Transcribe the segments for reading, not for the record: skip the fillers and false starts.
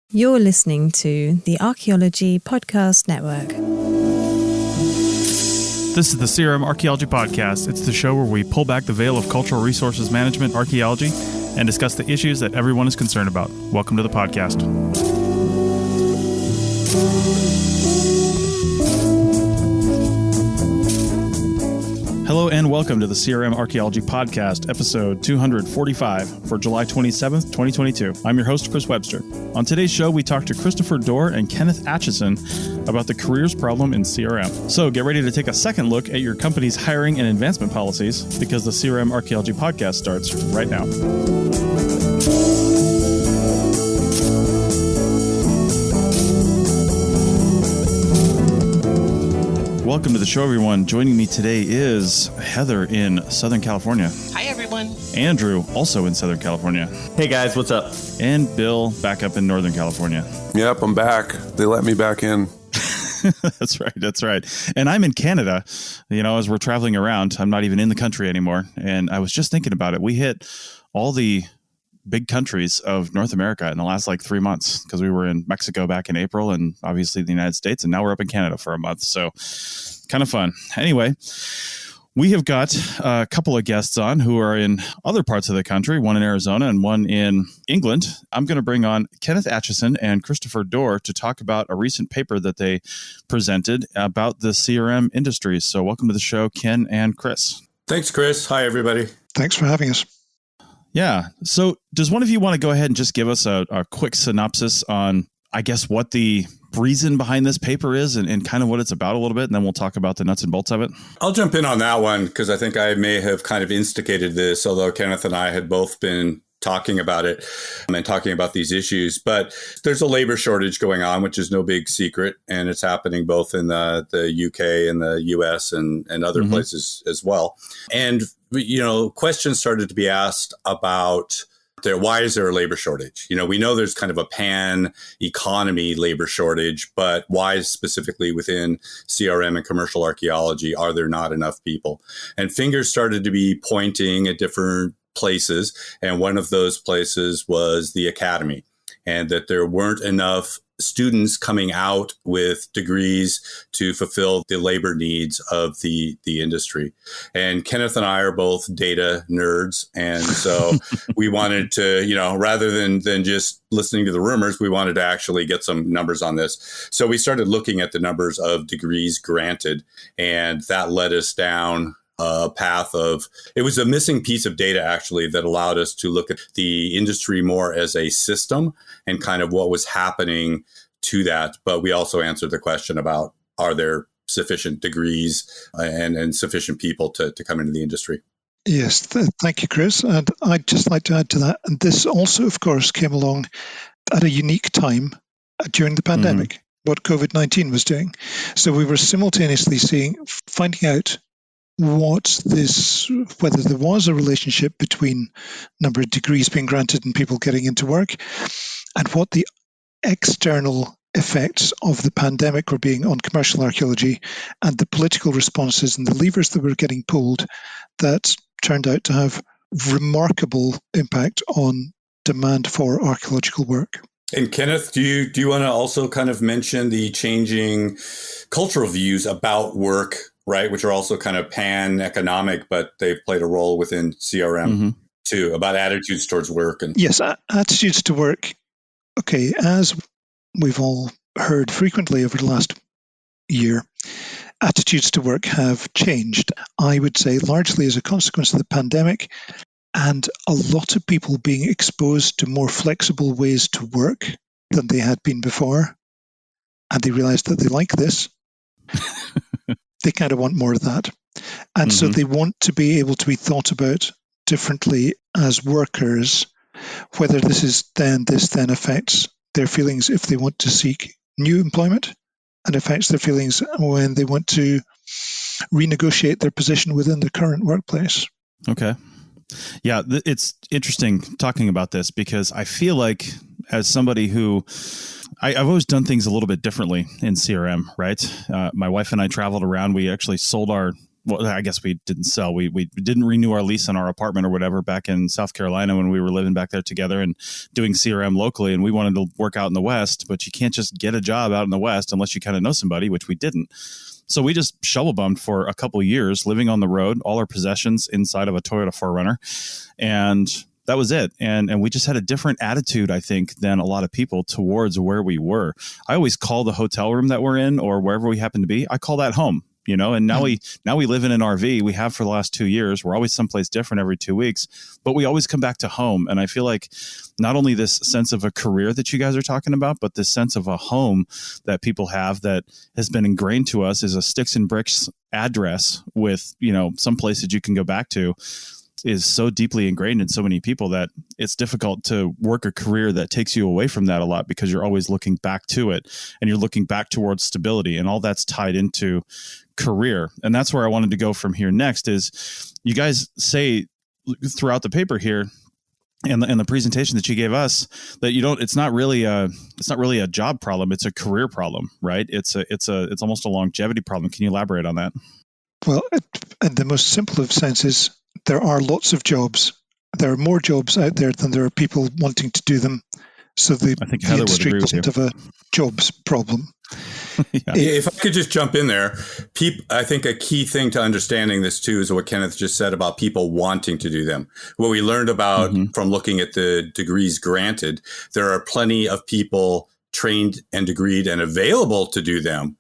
You're listening to the Archaeology Podcast Network. This is the CRM Archaeology Podcast. It's the show where we pull back the veil of cultural resources management, archaeology, and discuss the issues that everyone is concerned about. Welcome to the podcast. Hello and welcome to the CRM Archaeology Podcast, episode 245 for July 27th, 2022. I'm your host, Chris Webster. On today's show, we talk to Christopher Dore and Kenneth Aitchison about the careers problem in CRM. So get ready to take a second look at your company's hiring and advancement policies because the CRM Archaeology Podcast starts right now. Welcome to the show, everyone. Joining me today is Heather in Southern California. Hi, everyone. Andrew, also in Southern California. Hey, guys, what's up? And Bill, back up in Northern California. Yep, I'm back. They let me back in. That's right. And I'm in Canada. You know, as we're traveling around, I'm not even in the country anymore. And I was just thinking about it. We hit all the big countries of North America in the last 3 months because we were in Mexico back in April and obviously the United States. And now we're up in Canada for a month. So kind of fun. Anyway, we have got a couple of guests on who are in other parts of the country, one in Arizona and one in England. I'm going to bring on Kenneth Aitchison and Christopher Dore to talk about a recent paper that they presented about the CRM industry. So welcome to the show, Ken and Chris. Thanks, Chris. Hi, everybody. Thanks for having us. Yeah. So does one of you want to go ahead and just give us a quick synopsis on, I guess, what the reason behind this paper is and kind of what it's about a little bit, and then we'll talk about the nuts and bolts of it? I'll jump in on that one because I think I may have kind of instigated this, although Kenneth and I had both been talking about it and talking about these issues. But there's a labor shortage going on, which is no big secret, and it's happening both in the UK and the US and other places as well. And, you know, questions started to be asked about why is there a labor shortage? You know, we know there's kind of a pan-economy labor shortage, but why specifically within CRM and commercial archaeology are there not enough people? And fingers started to be pointing at different places, and one of those places was the academy, and that there weren't enough students coming out with degrees to fulfill the labor needs of the industry. And Kenneth and I are both data nerds. And so we wanted to, you know, rather than just listening to the rumors, we wanted to actually get some numbers on this. So we started looking at the numbers of degrees granted, and that led us down a path of, it was a missing piece of data actually that allowed us to look at the industry more as a system and kind of what was happening to that. But we also answered the question about, are there sufficient degrees and sufficient people to come into the industry? Yes, thank you, Chris. And I'd just like to add to that. And this also, of course, came along at a unique time during the pandemic, what COVID-19 was doing. So we were simultaneously finding out whether there was a relationship between number of degrees being granted and people getting into work, and what the external effects of the pandemic were being on commercial archaeology, and the political responses and the levers that were getting pulled that turned out to have remarkable impact on demand for archaeological work. And Kenneth, do you want to also kind of mention the changing cultural views about work, right, which are also kind of pan-economic, but they've played a role within CRM too, about attitudes towards work? And yes, attitudes to work. Okay, as we've all heard frequently over the last year, attitudes to work have changed. I would say largely as a consequence of the pandemic and a lot of people being exposed to more flexible ways to work than they had been before. And they realized that they like this. They kind of want more of that. And so they want to be able to be thought about differently as workers, whether this then affects their feelings if they want to seek new employment, and affects their feelings when they want to renegotiate their position within the current workplace. Okay. Yeah, it's interesting talking about this because I feel like as somebody who I've always done things a little bit differently in CRM, right? My wife and I traveled around. We actually sold our well, I guess we didn't sell. We didn't renew our lease on our apartment or whatever back in South Carolina when we were living back there together and doing CRM locally. And we wanted to work out in the West, but you can't just get a job out in the West unless you kind of know somebody, which we didn't. So we just shovel bummed for a couple of years, living on the road, all our possessions inside of a Toyota 4Runner. And that was it. And we just had a different attitude, I think, than a lot of people towards where we were. I always call the hotel room that we're in or wherever we happen to be, I call that home. And now we live in an RV. We have for the last 2 years. We're always someplace different every 2 weeks, but we always come back to home. And I feel like not only this sense of a career that you guys are talking about, but this sense of a home that people have that has been ingrained to us is a sticks and bricks address with, some place that you can go back to is so deeply ingrained in so many people that it's difficult to work a career that takes you away from that a lot because you're always looking back to it and you're looking back towards stability, and all that's tied into career. And that's where I wanted to go from here next is you guys say throughout the paper here and the presentation that you gave us that it's not really a job problem. It's a career problem, right? It's almost a longevity problem. Can you elaborate on that? Well, in the most simple of senses, there are lots of jobs. There are more jobs out there than there are people wanting to do them. So the industry doesn't have a jobs problem. Yeah. If I could just jump in there, I think a key thing to understanding this too is what Kenneth just said about people wanting to do them. What we learned about from looking at the degrees granted, there are plenty of people trained and degreed and available to do them.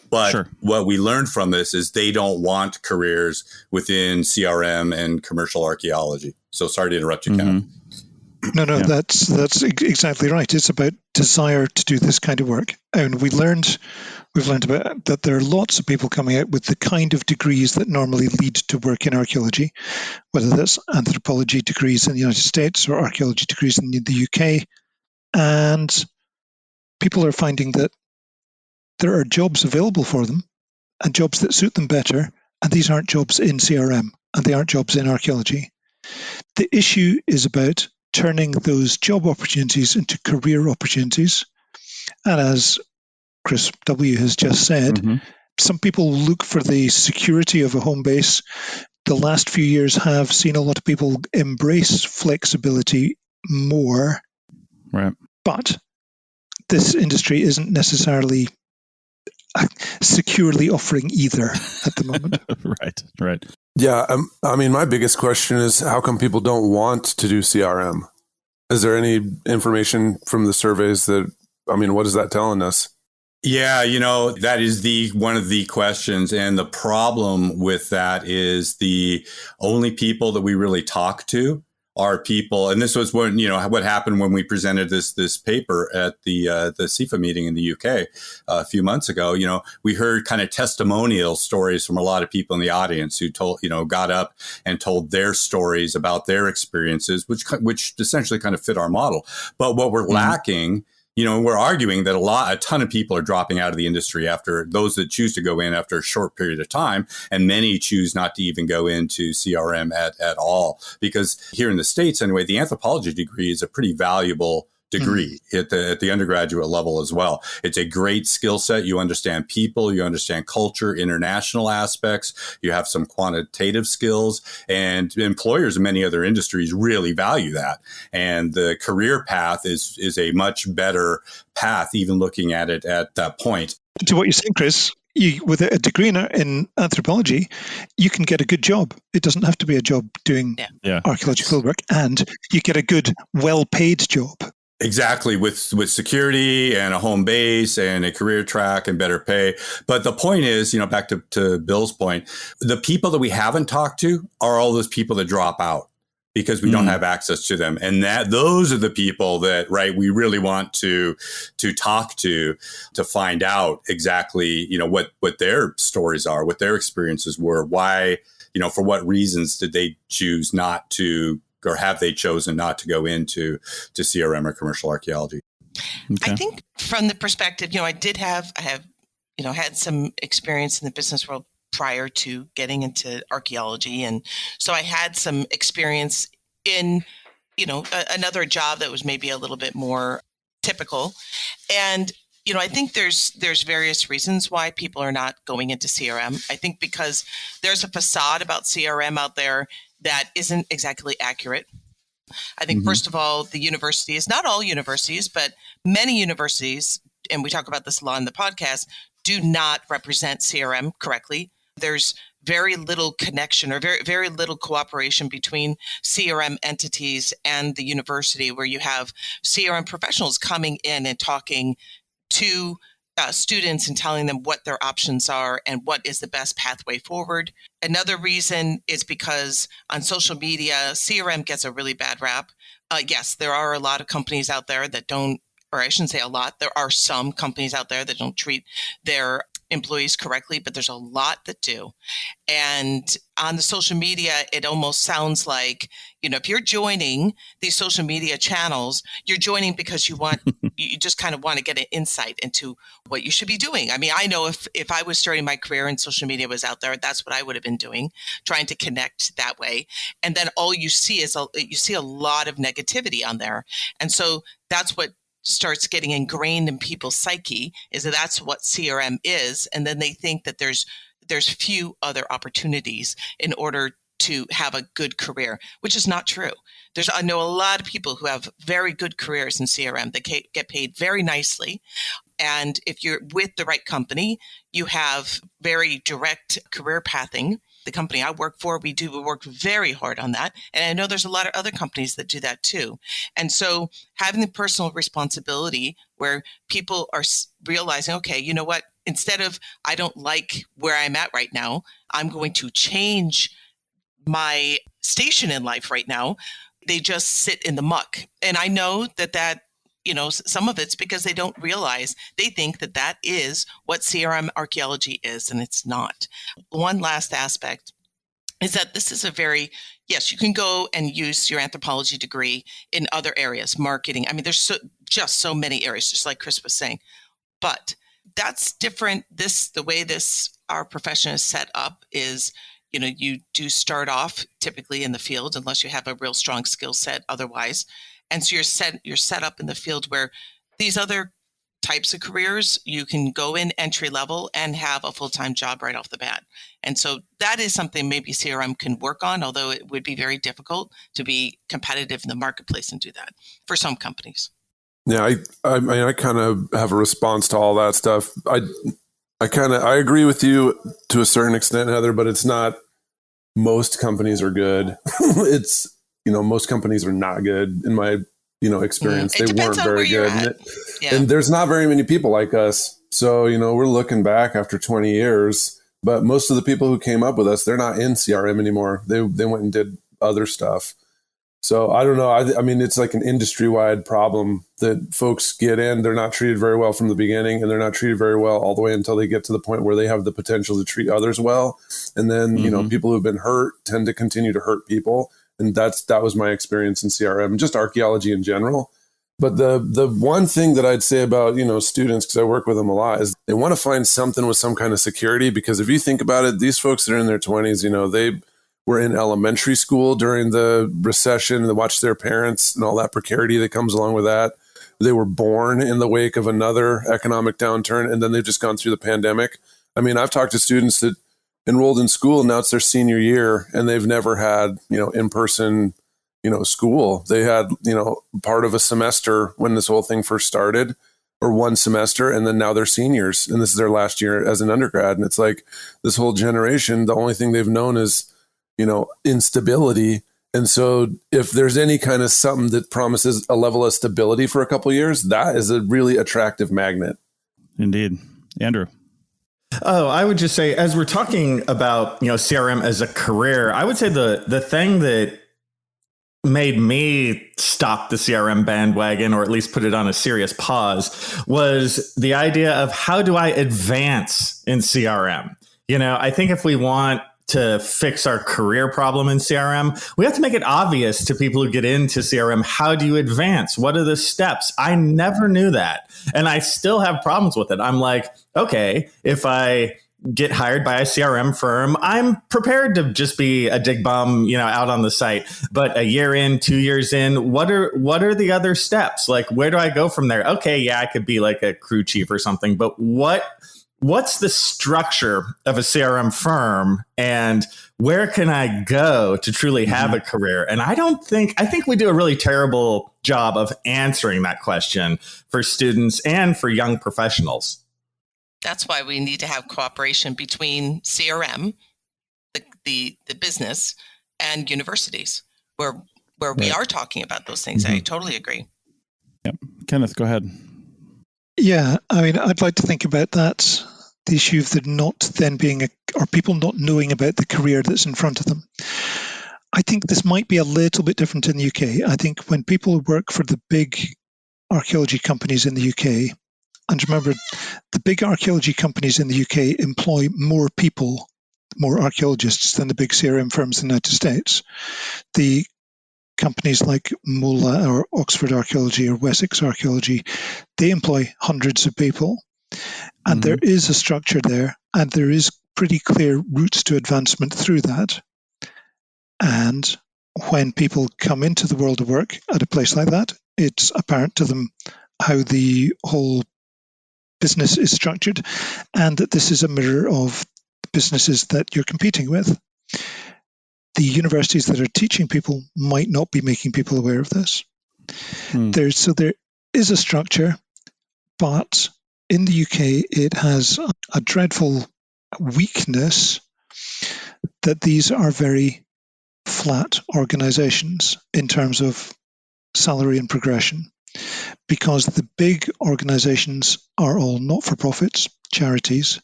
But what we learned from this is they don't want careers within CRM and commercial archaeology. So sorry to interrupt you, Kenneth. No, that's exactly right. It's about desire to do this kind of work. And we've learned about that there are lots of people coming out with the kind of degrees that normally lead to work in archaeology, whether that's anthropology degrees in the United States or archaeology degrees in the UK. And people are finding that there are jobs available for them and jobs that suit them better. And these aren't jobs in CRM and they aren't jobs in archaeology. The issue is about turning those job opportunities into career opportunities. And as Chris W. has just said, some people look for the security of a home base. The last few years have seen a lot of people embrace flexibility more. Right. But this industry isn't necessarily securely offering either at the moment. Right. Yeah. My biggest question is how come people don't want to do CRM? Is there any information from the surveys what is that telling us? Yeah, that is one of the questions. And the problem with that is the only people that we really talk to are people, and this was when, what happened when we presented this paper at the CIFA meeting in the UK a few months ago. We heard kind of testimonial stories from a lot of people in the audience who got up and told their stories about their experiences, which essentially kind of fit our model. But what we're lacking, we're arguing that a ton of people are dropping out of the industry after those that choose to go in after a short period of time. And many choose not to even go into CRM at all, because here in the States, anyway, the anthropology degree is a pretty valuable degree at the undergraduate level as well. It's a great skill set. You understand people, you understand culture, international aspects, you have some quantitative skills, and employers in many other industries really value that. And the career path is a much better path, even looking at it at that point. To what you're saying, Chris, with a degree in anthropology, you can get a good job. It doesn't have to be a job doing archaeological work, and you get a good, well-paid job. Exactly, with security and a home base and a career track and better pay. But the point is, back to Bill's point, the people that we haven't talked to are all those people that drop out because we don't have access to them. And those are the people that, we really want to talk to find out exactly, what their stories are, what their experiences were, why, for what reasons did they choose not to, or have they chosen not to go into CRM or commercial archaeology? Okay. I think from the perspective, I have had some experience in the business world prior to getting into archaeology. And so I had some experience in, another job that was maybe a little bit more typical. And I think there's various reasons why people are not going into CRM. I think because there's a facade about CRM out there that isn't exactly accurate. I think, first of all, the universities, not all universities, but many universities, and we talk about this a lot in the podcast, do not represent CRM correctly. There's very little connection or very, very little cooperation between CRM entities and the university, where you have CRM professionals coming in and talking to students and telling them what their options are and what is the best pathway forward. Another reason is because on social media, CRM gets a really bad rap. Yes, there are a lot of companies out there that don't, or I shouldn't say a lot, there are some companies out there that don't treat their employees correctly, but there's a lot that do. And on the social media, it almost sounds like, if you're joining these social media channels, you're joining because you just kind of want to get an insight into what you should be doing. I mean, I know if I was starting my career and social media was out there, that's what I would have been doing, trying to connect that way. And then all you see is you see a lot of negativity on there. And so that's what starts getting ingrained in people's psyche, is that that's what CRM is. And then they think that there's few other opportunities in order to have a good career, which is not true. I know a lot of people who have very good careers in CRM that get paid very nicely. And if you're with the right company, you have very direct career pathing. The company I work for, we work very hard on that. And I know there's a lot of other companies that do that too. And so having the personal responsibility where people are realizing, okay, you know what, instead of, I don't like where I'm at right now, I'm going to change my station in life right now. They just sit in the muck. And I know that some of it's because they don't realize, they think that is what CRM archaeology is, and it's not. One last aspect is that this is yes, you can go and use your anthropology degree in other areas, marketing. I mean, there's just so many areas, just like Chris was saying, but that's different. The way our profession is set up is, you do start off typically in the field, unless you have a real strong skill set otherwise. And so you're set up in the field where these other types of careers, you can go in entry level and have a full-time job right off the bat. And so that is something maybe CRM can work on, although it would be very difficult to be competitive in the marketplace and do that for some companies. Yeah, I kind of have a response to all that stuff. I agree with you to a certain extent, Heather, but it's not most companies are good. It's, most companies are not good in my, experience. They weren't very good. And there's not very many people like us. So, we're looking back after 20 years, but most of the people who came up with us, they're not in CRM anymore. They went and did other stuff. So I don't know. I mean, it's like an industry-wide problem that folks get in. They're not treated very well from the beginning, and they're not treated very well all the way until they get to the point where they have the potential to treat others well. And then, people who've been hurt tend to continue to hurt people. And that was my experience in CRM, just archaeology in general. But the one thing that I'd say about, students, because I work with them a lot, is they want to find something with some kind of security. Because if you think about it, these folks that are in their 20s, they were in elementary school during the recession. They watched their parents and all that precarity that comes along with that. They were born in the wake of another economic downturn, and then they've just gone through the pandemic. I mean, I've talked to students that enrolled in school, and now it's their senior year, and they've never had, in-person, school. They had, part of a semester when this whole thing first started, or one semester, and then now they're seniors, and this is their last year as an undergrad. And it's like this whole generation, the only thing they've known is, instability. And so if there's any kind of something that promises a level of stability for a couple of years, that is a really attractive magnet. Indeed. Andrew. Oh, I would just say, as we're talking about, CRM as a career, I would say the thing that made me stop the CRM bandwagon, or at least put it on a serious pause, was the idea of how do I advance in CRM? I think if we want to fix our career problem in CRM, we have to make it obvious to people who get into CRM. How do you advance? What are the steps? I never knew that. And I still have problems with it. I'm like, okay, if I get hired by a CRM firm, I'm prepared to just be a dig bum, out on the site. But a year in, 2 years in, what are the other steps? Like, where do I go from there? Okay, yeah, I could be like a crew chief or something, but what's the structure of a CRM firm, and where can I go to truly have a career? And I think we do a really terrible job of answering that question for students and for young professionals. That's why we need to have cooperation between CRM, the business, and universities, where we are talking about those things. I totally agree. Yep. Kenneth, go ahead. Yeah, I mean, I'd like to think about that, the issue of there not then being or people not knowing about the career that's in front of them. I think this might be a little bit different in the UK. I think when people work for the big archaeology companies in the UK, and remember, the big archaeology companies in the UK employ more people, more archaeologists than the big CRM firms in the United States. The companies like MOLA or Oxford Archaeology or Wessex Archaeology, they employ hundreds of people. And there is a structure there, and there is pretty clear routes to advancement through that. And when people come into the world of work at a place like that, it's apparent to them how the whole business is structured, and that this is a mirror of businesses that you're competing with. The universities that are teaching people might not be making people aware of this. There is a structure, but in the UK, it has a dreadful weakness that these are very flat organizations in terms of salary and progression, because the big organizations are all not-for-profits, charities,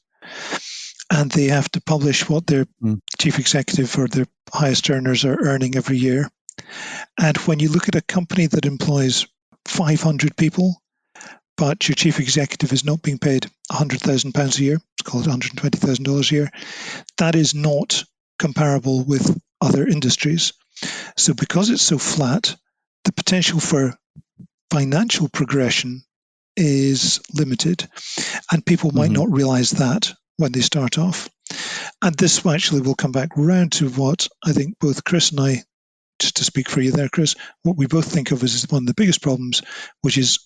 and they have to publish what their chief executive or their highest earners are earning every year. And when you look at a company that employs 500 people, but your chief executive is not being paid £100,000 a year, let's call it $120,000 a year, that is not comparable with other industries. So because it's so flat, the potential for financial progression is limited, and people might not realize that when they start off. And this actually will come back round to what I think both Chris and I, just to speak for you there, Chris, what we both think of as one of the biggest problems, which is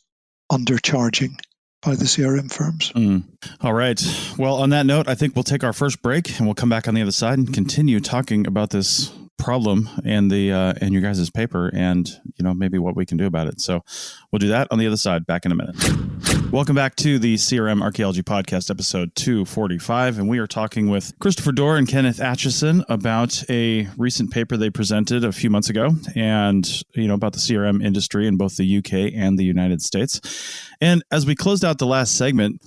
undercharging by the CRM firms. All right. Well, on that note, I think we'll take our first break, and we'll come back on the other side and continue talking about this problem and and your guys' paper, and maybe what we can do about it. So we'll do that on the other side. Back in a minute. Welcome back to the CRM Archaeology Podcast, episode 245, and we are talking with Christopher Dore and Kenneth Aitchison about a recent paper they presented a few months ago, and about the CRM industry in both the UK and the United States. And as we closed out the last segment,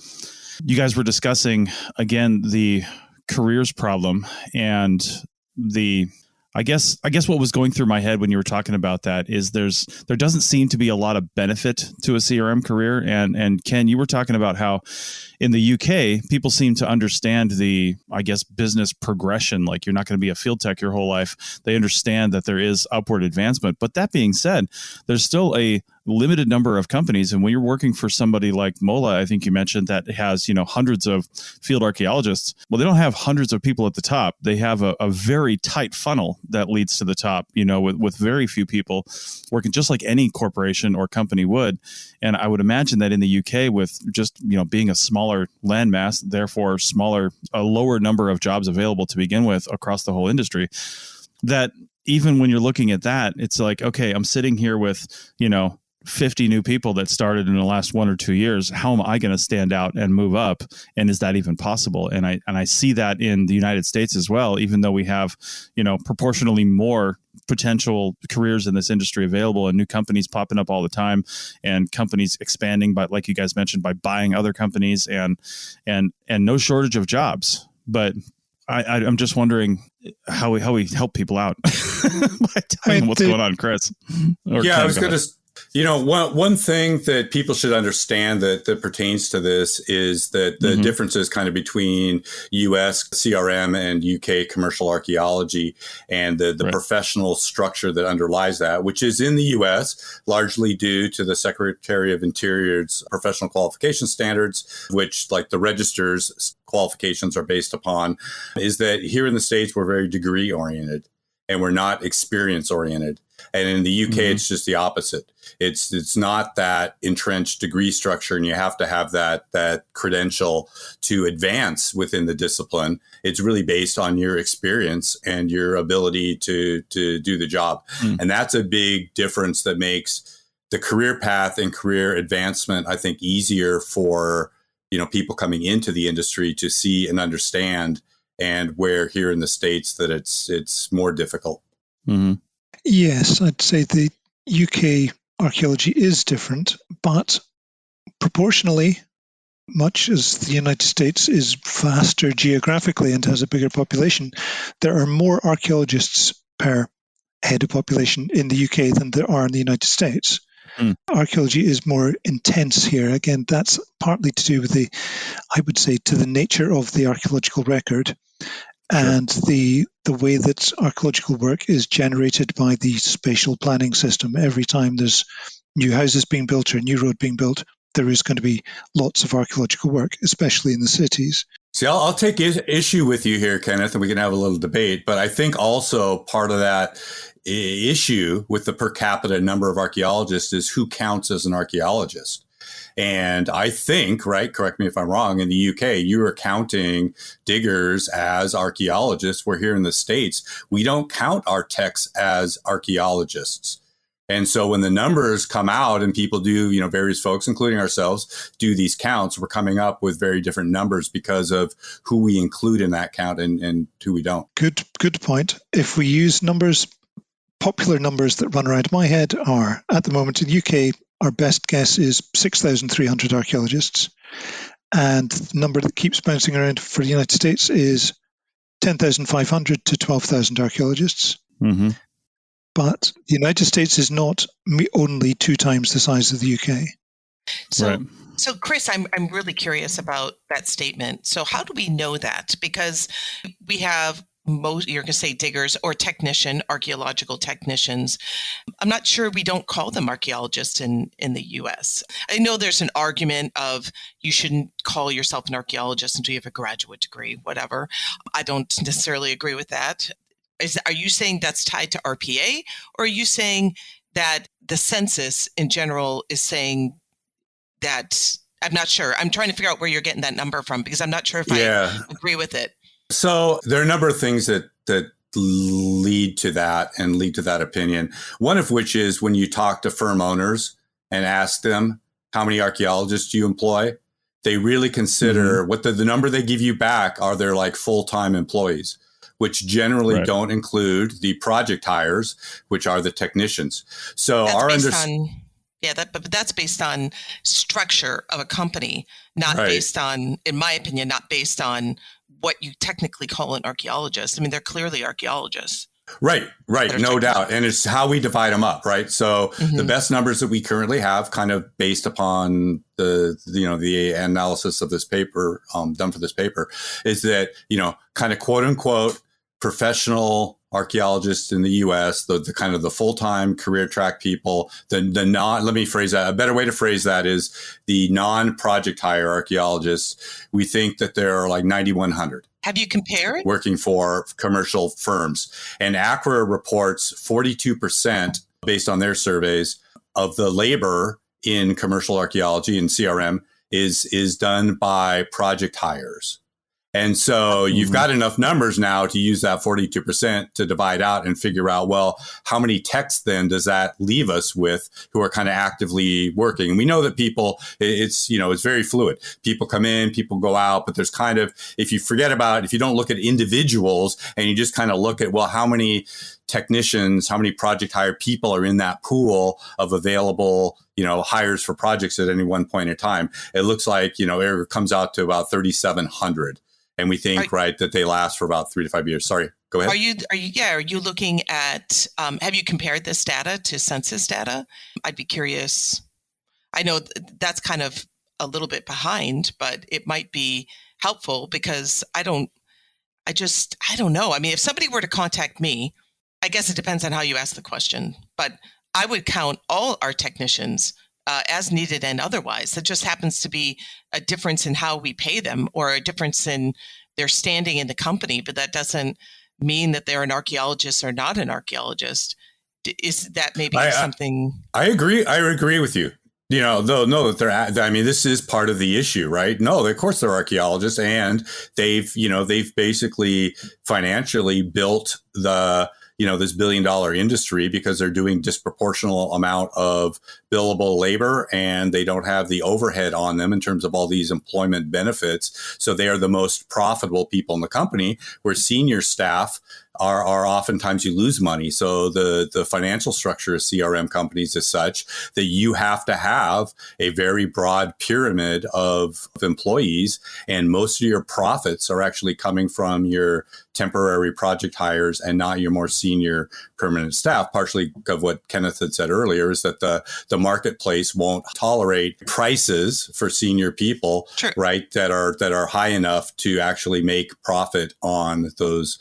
you guys were discussing again the careers problem, and I guess what was going through my head when you were talking about that is there doesn't seem to be a lot of benefit to a CRM career. And Ken, you were talking about how in the UK, people seem to understand the, business progression. Like, you're not going to be a field tech your whole life. They understand that there is upward advancement. But that being said, there's still a limited number of companies. And when you're working for somebody like MOLA, I think you mentioned, that has, hundreds of field archaeologists. Well, they don't have hundreds of people at the top. They have a very tight funnel that leads to the top, with very few people working, just like any corporation or company would. And I would imagine that in the UK, with just, being a smaller landmass, therefore a lower number of jobs available to begin with across the whole industry, that even when you're looking at that, it's like, okay, I'm sitting here with, 50 new people that started in the last 1 or 2 years. How am I going to stand out and move up? And is that even possible? And I see that in the United States as well, even though we have, proportionally more potential careers in this industry available, and new companies popping up all the time, and companies expanding by, like you guys mentioned, by buying other companies, and no shortage of jobs. But I'm just wondering how we help people out by telling them what's going on, Chris. One thing that people should understand that pertains to this is that the differences kind of between U.S. CRM and UK commercial archaeology and the professional structure that underlies that, which is in the U.S. largely due to the Secretary of Interior's professional qualification standards, which like the register's qualifications are based upon, is that here in the States, we're very degree oriented and we're not experience oriented. And in the UK, it's just the opposite. It's not that entrenched degree structure, and you have to have that credential to advance within the discipline. It's really based on your experience and your ability to do the job. And that's a big difference that makes the career path and career advancement, I think, easier for people coming into the industry to see and understand, and where here in the States that it's more difficult. Yes, I'd say the UK archaeology is different, but proportionally, much as the United States is vaster geographically and has a bigger population, there are more archaeologists per head of population in the UK than there are in the United States. Archaeology is more intense here. Again, that's partly to do with the nature of the archaeological record and the way that archaeological work is generated by the spatial planning system. Every time there's new houses being built or a new road being built, there is going to be lots of archaeological work, especially in the cities. See, I'll take issue with you here, Kenneth, and we can have a little debate. But I think also part of that issue with the per capita number of archaeologists is who counts as an archaeologist. And I think, correct me if I'm wrong, in the UK, you are counting diggers as archaeologists. We're here in the States. We don't count our techs as archaeologists. And so when the numbers come out and people do, various folks, including ourselves, do these counts, we're coming up with very different numbers because of who we include in that count and who we don't. Good point. If we use numbers, popular numbers that run around my head are, at the moment in the UK, our best guess is 6,300 archaeologists. And the number that keeps bouncing around for the United States is 10,500 to 12,000 archaeologists. But the United States is not only 2 times the size of the UK. So Chris, I'm really curious about that statement. So how do we know that? Because we have you're going to say diggers or archaeological technicians. I'm not sure we don't call them archaeologists in the U.S. I know there's an argument of you shouldn't call yourself an archaeologist until you have a graduate degree, whatever. I don't necessarily agree with that. Are you saying that's tied to RPA, or are you saying that the census in general is saying that? I'm not sure. I'm trying to figure out where you're getting that number from, because I'm not sure if I agree with it. So there are a number of things that lead to that opinion. One of which is when you talk to firm owners and ask them how many archaeologists do you employ, they really consider what the number they give you back are their like full-time employees, which generally don't include the project hires, which are the technicians. So but that's based on structure of a company, not based on, in my opinion, not based on what you technically call an archaeologist. I mean, they're clearly archaeologists. Right. No doubt. And it's how we divide them up, right? So the best numbers that we currently have, kind of based upon the analysis of this paper, done for this paper, is that, kind of quote unquote professional archaeologists in the U.S., the kind of the full-time career track people, let me phrase that. A better way to phrase that is the non-project hire archaeologists. We think that there are like 9,100. Have you compared? Working for commercial firms. And ACRA reports 42%, based on their surveys, of the labor in commercial archaeology and CRM is done by project hires. And so you've got enough numbers now to use that 42% to divide out and figure out, well, how many techs then does that leave us with who are kind of actively working? And we know that people, it's very fluid. People come in, people go out, but there's kind of, if you don't look at individuals and you just kind of look at, well, how many technicians, how many project hire people are in that pool of available, hires for projects at any one point in time, it looks like, it comes out to about 3,700. And we think, that they last for about 3 to 5 years. Sorry. Go ahead. Are you looking at, have you compared this data to census data? I'd be curious. I know that's kind of a little bit behind, but it might be helpful because I don't know. I mean, if somebody were to contact me, I guess it depends on how you ask the question, but I would count all our technicians as needed and otherwise. That just happens to be a difference in how we pay them or a difference in their standing in the company, but that doesn't mean that they're an archaeologist or not an archaeologist. Is that maybe something? I agree. I agree with you. This is part of the issue, right? No, of course they're archaeologists, and they've basically financially built this $1 billion industry because they're doing disproportional amount of billable labor and they don't have the overhead on them in terms of all these employment benefits. So they are the most profitable people in the company, where senior staff are oftentimes you lose money. So the financial structure of CRM companies is such that you have to have a very broad pyramid of employees, and most of your profits are actually coming from your temporary project hires and not your more senior permanent staff. Partially of what Kenneth had said earlier is that the marketplace won't tolerate prices for senior people, sure, right, that are high enough to actually make profit on those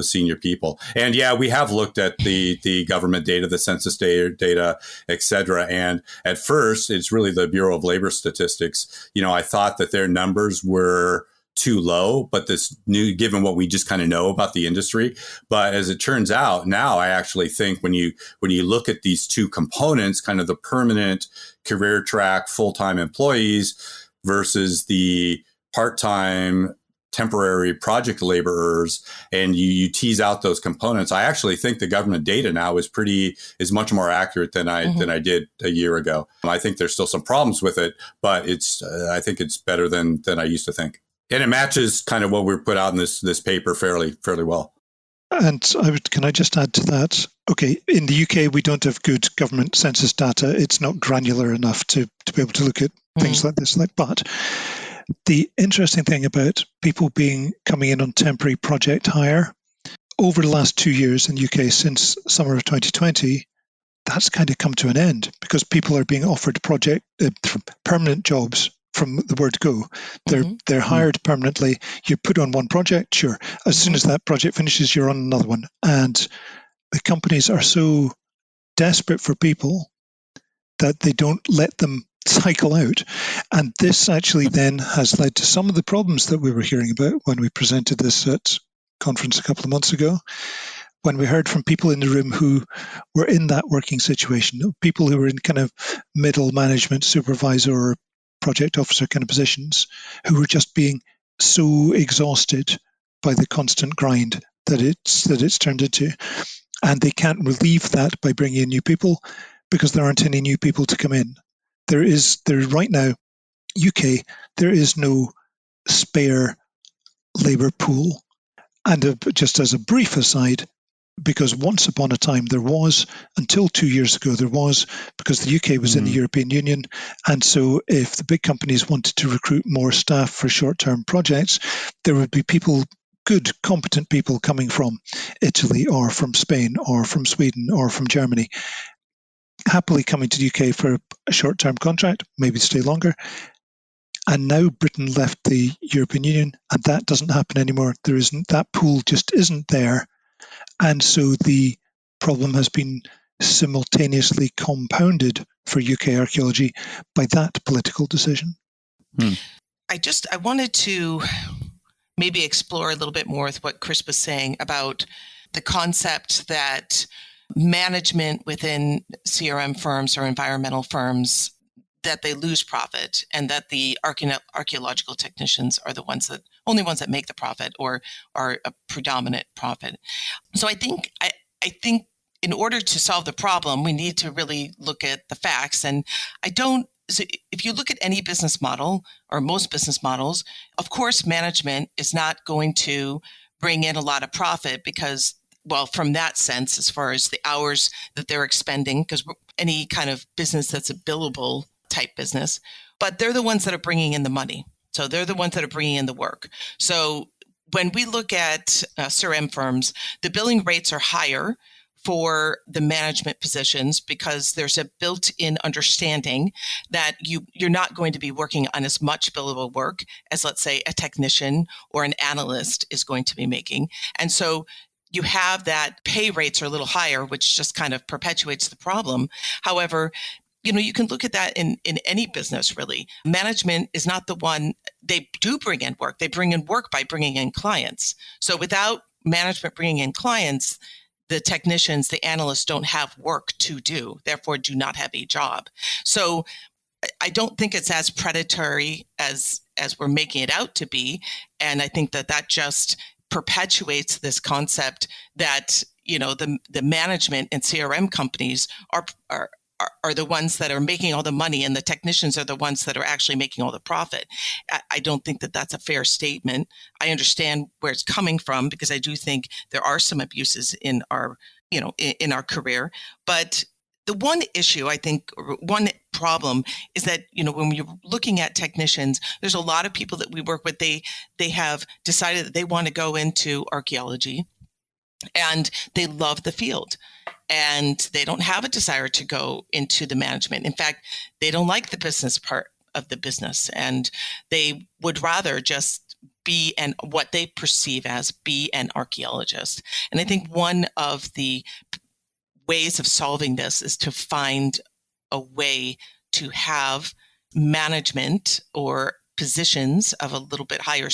senior people. And yeah, we have looked at the government data, the census data, et cetera. And at first, it's really the Bureau of Labor Statistics. I thought that their numbers were too low, but given what we just kind of know about the industry. But as it turns out, now I actually think when you look at these two components, kind of the permanent career track full-time employees versus the part-time temporary project laborers, and you tease out those components, I actually think the government data now is much more accurate than I did a year ago. I think there's still some problems with it, but I think it's better than I used to think. And it matches kind of what we put out in this paper fairly well. And can I just add to that? Okay, in the UK, we don't have good government census data. It's not granular enough to be able to look at things like this. But the interesting thing about people coming in on temporary project hire, over the last 2 years in the UK, since summer of 2020, that's kind of come to an end because people are being offered permanent jobs from the word go. They're hired permanently. You're put on one project, sure. As soon as that project finishes, you're on another one. And the companies are so desperate for people that they don't let them cycle out. And this actually then has led to some of the problems that we were hearing about when we presented this at conference a couple of months ago, when we heard from people in the room who were in that working situation, people who were in kind of middle management, supervisor or project officer kind of positions, who were just being so exhausted by the constant grind that it's turned into. And they can't relieve that by bringing in new people because there aren't any new people to come in. There right now, UK, there is no spare labour pool. And just as a brief aside, because once upon a time there was, until 2 years ago there was, because the UK was in the European Union, and so if the big companies wanted to recruit more staff for short-term projects, there would be good, competent people coming from Italy or from Spain or from Sweden or from Germany, happily coming to the UK for a short-term contract, maybe stay longer. And now Britain left the European Union, and that doesn't happen anymore. That pool just isn't there. And so the problem has been simultaneously compounded for UK archaeology by that political decision. I wanted to maybe explore a little bit more with what Chris was saying about the concept that management within CRM firms or environmental firms, that they lose profit, and that the archaeological technicians are the only ones that make the profit or are a predominant profit. So I think in order to solve the problem, we need to really look at the facts. And so if you look at any business model or most business models, of course, management is not going to bring in a lot of profit because, well, from that sense, as far as the hours that they're expending, because any kind of business that's a billable type business, but they're the ones that are bringing in the money. So they're the ones that are bringing in the work. So when we look at CRM firms, the billing rates are higher for the management positions because there's a built-in understanding that you're not going to be working on as much billable work as, let's say, a technician or an analyst is going to be making. And so you have that pay rates are a little higher, which just kind of perpetuates the problem. However, you can look at that in any business, really. Management is not the one, they do bring in work. They bring in work by bringing in clients. So without management bringing in clients, the technicians, the analysts don't have work to do, therefore do not have a job. So I don't think it's as predatory as we're making it out to be. And I think that just perpetuates this concept that, the management and CRM companies are the ones that are making all the money and the technicians are the ones that are actually making all the profit. I don't think that that's a fair statement. I understand where it's coming from because I do think there are some abuses in our, in our career. But the one issue, I think, one problem is that, when you're looking at technicians, there's a lot of people that we work with, they have decided that they want to go into archaeology and they love the field. And they don't have a desire to go into the management. In fact, they don't like the business part of the business, and they would rather just be what they perceive as be an archaeologist. And I think one of the ways of solving this is to find a way to have management or positions of a little bit higher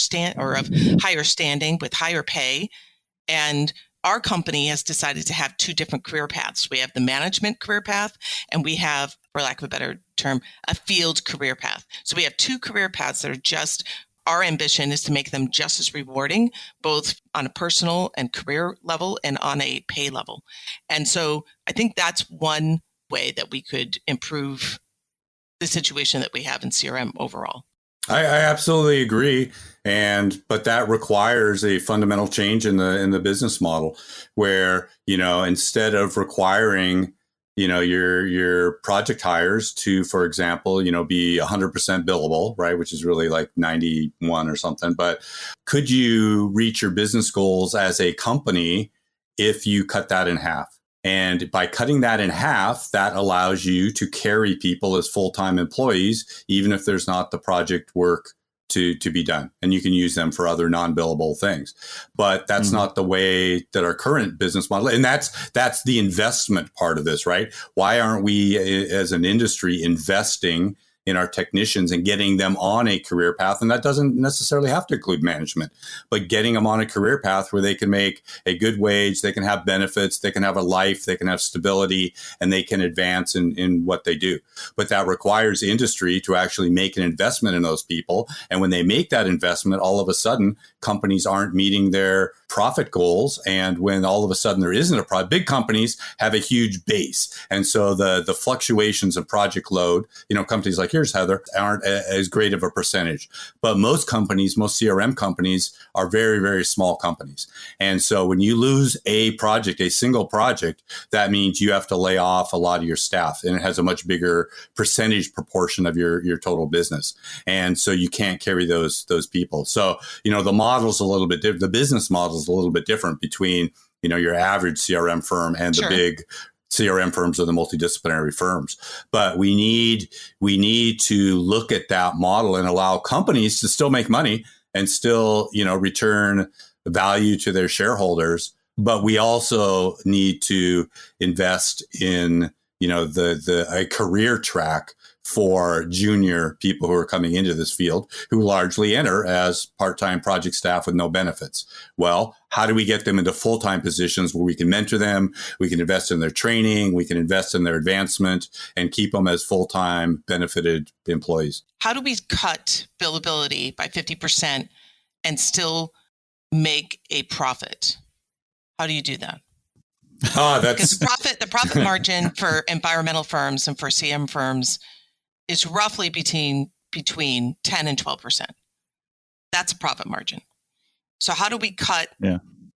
higher standing with higher pay. And our company has decided to have two different career paths. We have the management career path, and we have, for lack of a better term, a field career path. So we have two career paths that are our ambition is to make them just as rewarding, both on a personal and career level and on a pay level. And so I think that's one way that we could improve the situation that we have in CRM overall. I absolutely agree. But that requires a fundamental change in the business model where, instead of requiring, your project hires to, for example, be 100% billable, right? Which is really like 91 or something. But could you reach your business goals as a company if you cut that in half? And by cutting that in half, that allows you to carry people as full-time employees, even if there's not the project work to be done. And you can use them for other non-billable things. But that's not the way that our current business model, and that's the investment part of this, right? Why aren't we as an industry investing in our technicians and getting them on a career path? And that doesn't necessarily have to include management, but getting them on a career path where they can make a good wage, they can have benefits, they can have a life, they can have stability, and they can advance in what they do. But that requires industry to actually make an investment in those people. And when they make that investment, all of a sudden, companies aren't meeting their profit goals. And when all of a sudden there isn't a profit, big companies have a huge base. And so the fluctuations of project load, companies like yours, Heather, aren't as great of a percentage. But most companies, most CRM companies are very, very small companies. And so when you lose a project, a single project, that means you have to lay off a lot of your staff, and it has a much bigger percentage proportion of your total business. And so you can't carry those people. So, the model's a little bit different. The business model is a little bit different between, your average CRM firm and the big CRM firms or the multidisciplinary firms. But we need to look at that model and allow companies to still make money and still, return value to their shareholders. But we also need to invest in, a career track for junior people who are coming into this field, who largely enter as part-time project staff with no benefits. Well, how do we get them into full-time positions where we can mentor them, we can invest in their training, we can invest in their advancement, and keep them as full-time benefited employees? How do we cut billability by 50% and still make a profit? How do you do that? Because the profit margin for environmental firms and for CM firms is roughly between 10 and 12%. That's a profit margin. So how do we cut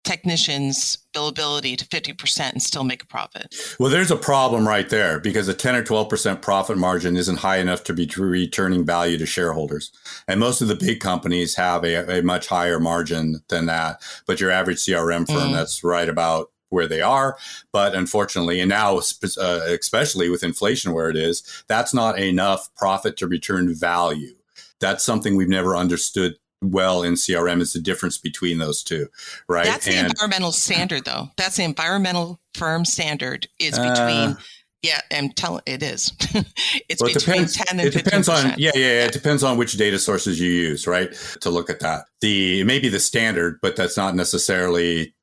technicians' billability to 50% and still make a profit? Well, there's a problem right there because a 10 or 12% profit margin isn't high enough to be returning value to shareholders. And most of the big companies have a much higher margin than that. But your average CRM firm, that's right about where they are. But unfortunately, and now especially with inflation where it is, that's not enough profit to return value. That's something we've never understood well in CRM, is the difference between those two, right? That's the environmental standard, though. That's the environmental firm standard is between, I'm telling it is. It's well, between 10 and 15%. It depends on, it depends on which data sources you use, right, to look at that. It may be the standard, but that's not necessarily,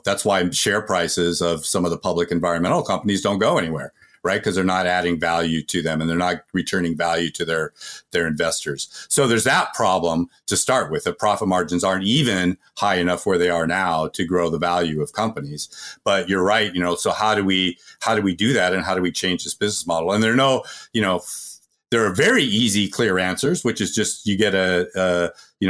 that's why share prices of some of the public environmental companies don't go anywhere, right? Because they're not adding value to them and they're not returning value to their investors. So there's that problem to start with. The profit margins aren't even high enough where they are now to grow the value of companies. But you're right, so how do we do that, and how do we change this business model? And there are very easy, clear answers, which is just you get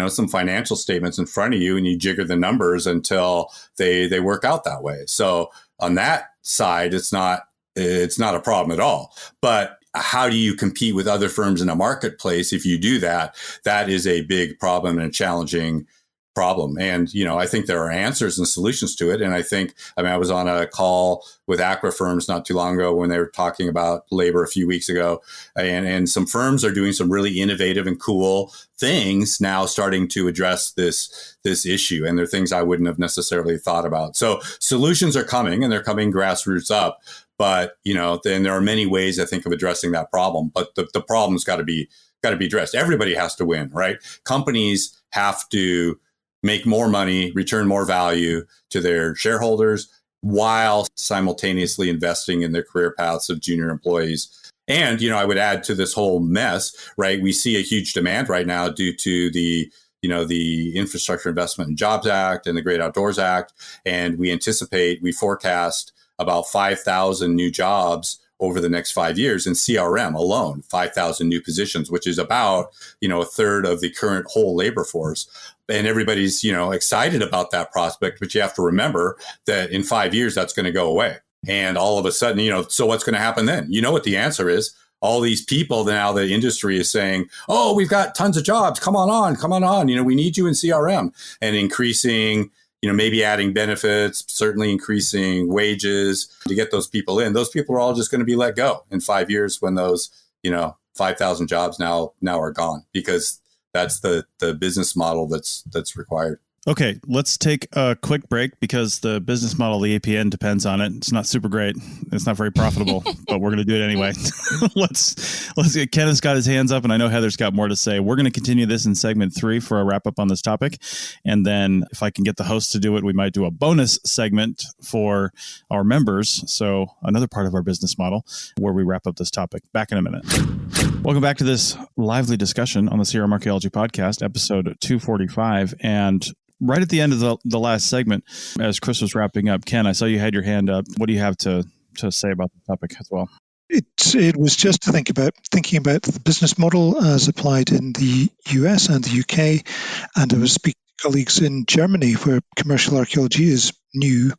some financial statements in front of you and you jigger the numbers until they work out that way. So on that side, it's not a problem at all. But how do you compete with other firms in a marketplace? If you do that, that is a big problem and a challenging problem. And, I think there are answers and solutions to it. And I was on a call with Aqua firms not too long ago when they were talking about labor a few weeks ago. And some firms are doing some really innovative and cool things now, starting to address this issue. And they're things I wouldn't have necessarily thought about. So solutions are coming, and they're coming grassroots up. But, then there are many ways, I think, of addressing that problem. But the problem's got to be addressed. Everybody has to win, right? Companies have to make more money, return more value to their shareholders, while simultaneously investing in the career paths of junior employees. And, I would add to this whole mess, right? We see a huge demand right now due to the Infrastructure Investment and Jobs Act and the Great Outdoors Act. And we forecast about 5,000 new jobs over the next 5 years in CRM alone, 5,000 new positions, which is about, a third of the current whole labor force. And everybody's, excited about that prospect, but you have to remember that in 5 years, that's going to go away. And all of a sudden, so what's going to happen then? You know what the answer is. All these people now, the industry is saying, oh, we've got tons of jobs. Come on. We need you in CRM, and increasing, maybe adding benefits, certainly increasing wages to get those people in. Those people are all just going to be let go in 5 years when those, 5,000 jobs now are gone, because that's the business model that's required. Okay, let's take a quick break because the business model of the APN depends on it. It's not super great. It's not very profitable, but we're going to do it anyway. Let's get Kenneth's got his hands up, and I know Heather's got more to say. We're going to continue this in segment 3 for a wrap up on this topic. And then if I can get the host to do it, we might do a bonus segment for our members. So another part of our business model where we wrap up this topic. Back in a minute. Welcome back to this lively discussion on the CRM Archaeology Podcast, episode 245. And right at the end of the last segment, as Chris was wrapping up, Ken, I saw you had your hand up. What do you have to say about the topic as well? It was just thinking about the business model as applied in the US and the UK. And I was speaking to colleagues in Germany where commercial archaeology is new.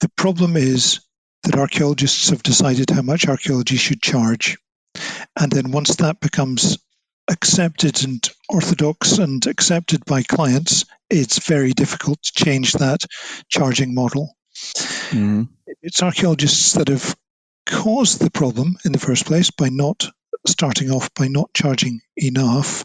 The problem is that archaeologists have decided how much archaeology should charge. And then once that becomes accepted and orthodox and accepted by clients, it's very difficult to change that charging model. Mm-hmm. It's archaeologists that have caused the problem in the first place by not charging enough.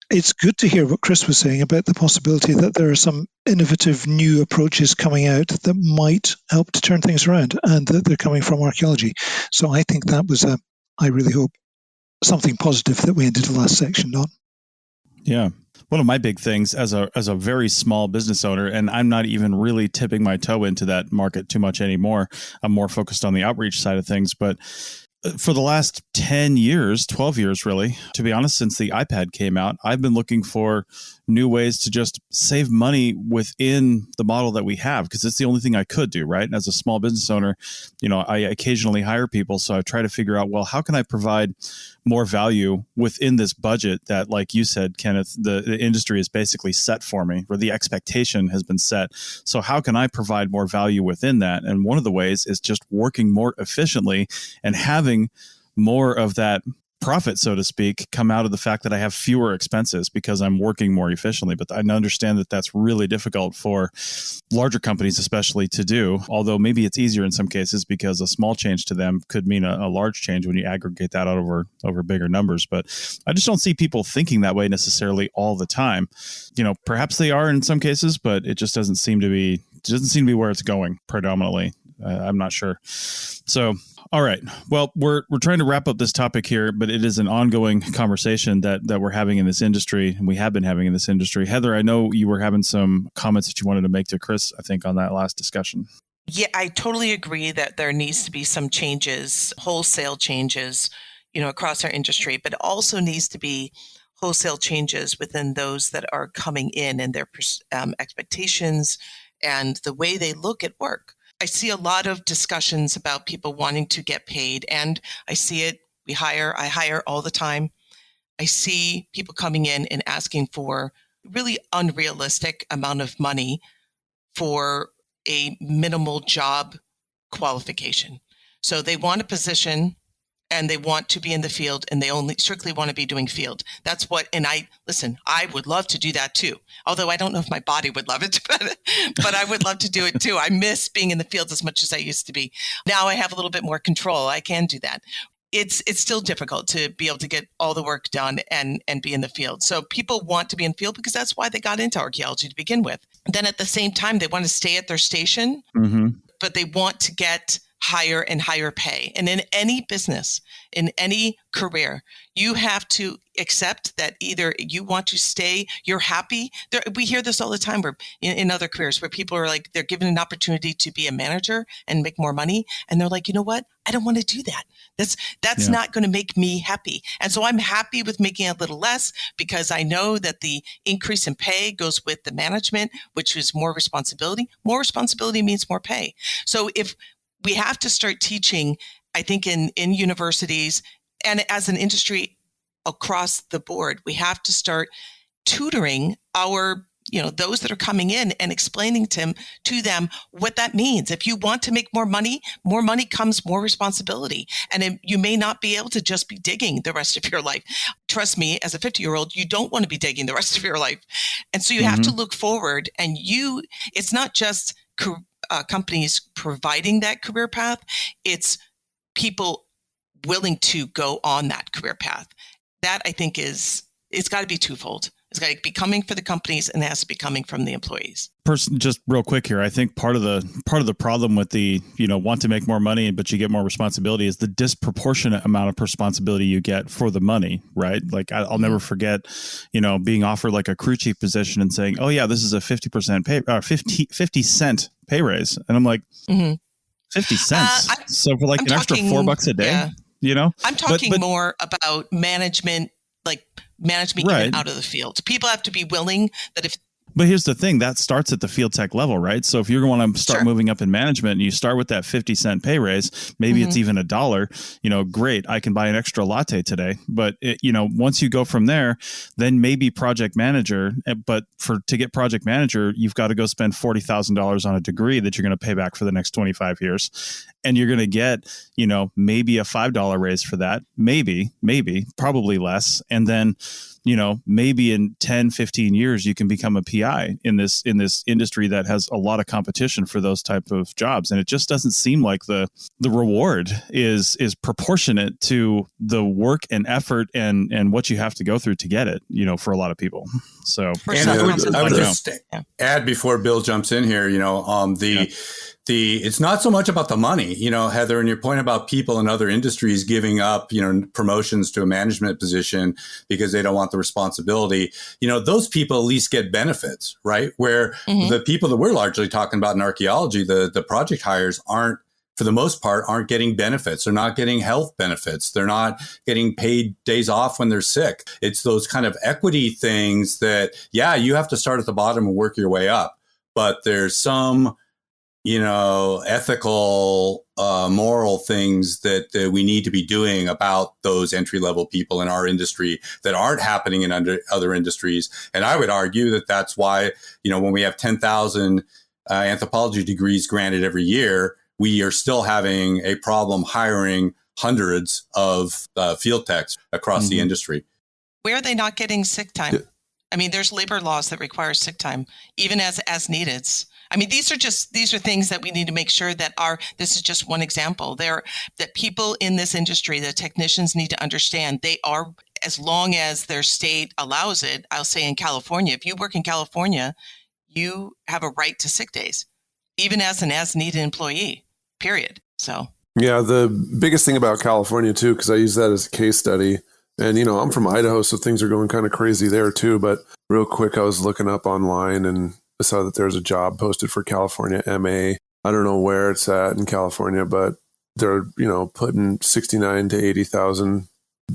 It's good to hear what Chris was saying about the possibility that there are some innovative new approaches coming out that might help to turn things around, and that they're coming from archaeology. So I think that was I really hope something positive that we ended the last section on. Yeah. One of my big things as a very small business owner, and I'm not even really tipping my toe into that market too much anymore. I'm more focused on the outreach side of things. But for the last 10 years, 12 years, really, to be honest, since the iPad came out, I've been looking for new ways to just save money within the model that we have, because it's the only thing I could do, right? As a small business owner, I occasionally hire people. So I try to figure out, well, how can I provide more value within this budget that, like you said, Kenneth, the industry is basically set for me, or the expectation has been set. So how can I provide more value within that? And one of the ways is just working more efficiently and having more of that profit, so to speak, come out of the fact that I have fewer expenses because I'm working more efficiently. But I understand that that's really difficult for larger companies, especially, to do, although maybe it's easier in some cases because a small change to them could mean a large change when you aggregate that out over bigger numbers. But I just don't see people thinking that way necessarily all the time. Perhaps they are in some cases, but it just doesn't seem to be where it's going predominantly. I'm not sure. So, all right. Well, we're trying to wrap up this topic here, but it is an ongoing conversation that we're having in this industry, and we have been having in this industry. Heather, I know you were having some comments that you wanted to make to Chris, I think, on that last discussion. Yeah, I totally agree that there needs to be some changes, wholesale changes, across our industry, but it also needs to be wholesale changes within those that are coming in and their expectations and the way they look at work. I see a lot of discussions about people wanting to get paid, and I see it. I hire all the time. I see people coming in and asking for really unrealistic amount of money for a minimal job qualification. So they want a position and they want to be in the field, and they only strictly want to be doing field. That's what, and I would love to do that too. Although I don't know if my body would love it, but I would love to do it too. I miss being in the field as much as I used to be. Now I have a little bit more control. I can do that. It's still difficult to be able to get all the work done and be in the field. So people want to be in field because that's why they got into archaeology to begin with. Then at the same time, they want to stay at their station, but they want to get higher and higher pay. And in any business, in any career, you have to accept that either you want to stay, you're happy. We hear this all the time where in other careers where people are like, they're given an opportunity to be a manager and make more money. And they're like, you know what? I don't want to do that. That's not going to make me happy. And so I'm happy with making a little less because I know that the increase in pay goes with the management, which is more responsibility. More responsibility means more pay. So if we have to start teaching, I think, in universities and as an industry across the board, we have to start tutoring our, those that are coming in and explaining to them what that means. If you want to make more money comes more responsibility. And you may not be able to just be digging the rest of your life. Trust me, as a 50-year-old, you don't want to be digging the rest of your life. And so you have to look forward, and it's not just companies providing that career path, it's people willing to go on that career path. That, I think, it's got to be twofold. It's got to be coming for the companies, and it has to be coming from the employees. Just real quick here, I think part of the problem with the want to make more money but you get more responsibility is the disproportionate amount of responsibility you get for the money, right? Like I'll never forget, being offered like a crew chief position and saying, "Oh yeah, this is a 50% pay, 50 cent pay raise," and I'm like, 50 cents. So for like an extra $4 a day, I'm talking more about management. Like management even out of the field. People have to be willing that if. But here's the thing, that starts at the field tech level, right? So if you're going to start moving up in management and you start with that 50 cent pay raise, maybe it's even $1, great, I can buy an extra latte today. But once you go from there, then maybe project manager, but to get project manager, you've got to go spend $40,000 on a degree that you're going to pay back for the next 25 years. And you're going to get, maybe a $5 raise for that, maybe, probably less. And then, maybe in 10, 15 years, you can become a PI in this industry that has a lot of competition for those type of jobs. And it just doesn't seem like the reward is proportionate to the work and effort and what you have to go through to get it, for a lot of people. So I would just add before Bill jumps in here, it's not so much about the money, Heather, and your point about people in other industries giving up, promotions to a management position because they don't want the responsibility. Those people at least get benefits, right? Where the people that we're largely talking about in archaeology, the project hires aren't for the most part, aren't getting benefits. They're not getting health benefits. They're not getting paid days off when they're sick. It's those kind of equity things that, yeah, you have to start at the bottom and work your way up. But there's some, ethical, moral things that we need to be doing about those entry-level people in our industry that aren't happening in other industries. And I would argue that that's why, when we have 10,000 anthropology degrees granted every year, we are still having a problem hiring hundreds of field techs across the industry. Where are they not getting sick time? Yeah. I mean, there's labor laws that require sick time, even as needed. I mean, these are things that we need to make sure that this is just one example that people in this industry, the technicians need to understand they are, as long as their state allows it. I'll say in California, if you work in California, you have a right to sick days, even as an as-needed employee, period. So, yeah, the biggest thing about California too, because I use that as a case study, and I'm from Idaho, so things are going kind of crazy there too. But real quick, I was looking up online and I saw that there's a job posted for California MA. I don't know where it's at in California, but they're putting $69,000 to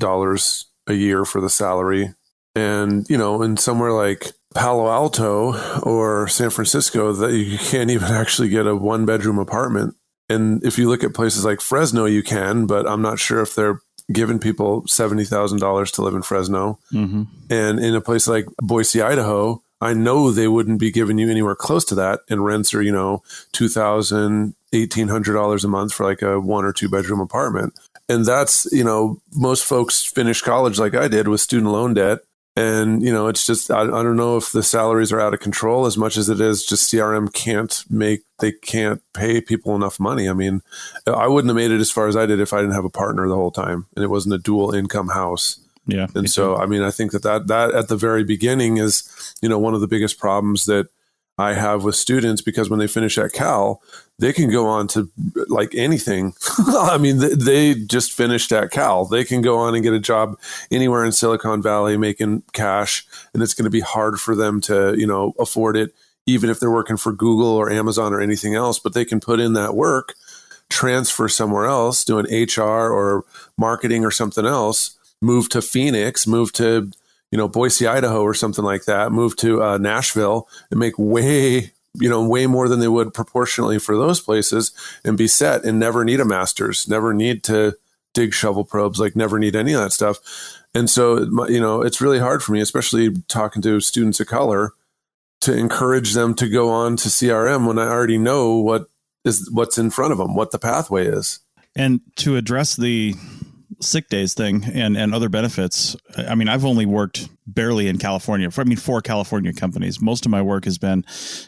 $80,000 a year for the salary, and in somewhere like Palo Alto or San Francisco, that you can't even actually get a 1-bedroom apartment. And if you look at places like Fresno, you can, but I'm not sure if they're giving people $70,000 to live in Fresno. Mm-hmm. And in a place like Boise, Idaho, I know they wouldn't be giving you anywhere close to that. And rents are, $2,000, $1,800 a month for like a 1 or 2 bedroom apartment. And that's, most folks finish college like I did with student loan debt. And, it's just, I don't know if the salaries are out of control as much as it is just CRM they can't pay people enough money. I mean, I wouldn't have made it as far as I did if I didn't have a partner the whole time and it wasn't a dual income house. Yeah. And so, I mean, I think that at the very beginning is, one of the biggest problems that I have with students, because when they finish at Cal, they can go on to like anything. I mean, they just finished at Cal. They can go on and get a job anywhere in Silicon Valley making cash, and it's going to be hard for them to, afford it, even if they're working for Google or Amazon or anything else. But they can put in that work, transfer somewhere else, doing HR or marketing or something else, move to Phoenix, move to Boise, Idaho or something like that, move to Nashville and make way more than they would proportionally for those places and be set and never need a master's, never need to dig shovel probes, like never need any of that stuff. And so, it's really hard for me, especially talking to students of color, to encourage them to go on to CRM when I already know what's in front of them, what the pathway is. And to address the sick days thing and other benefits, I mean, I've only worked barely in California for California companies. Most of my work has been,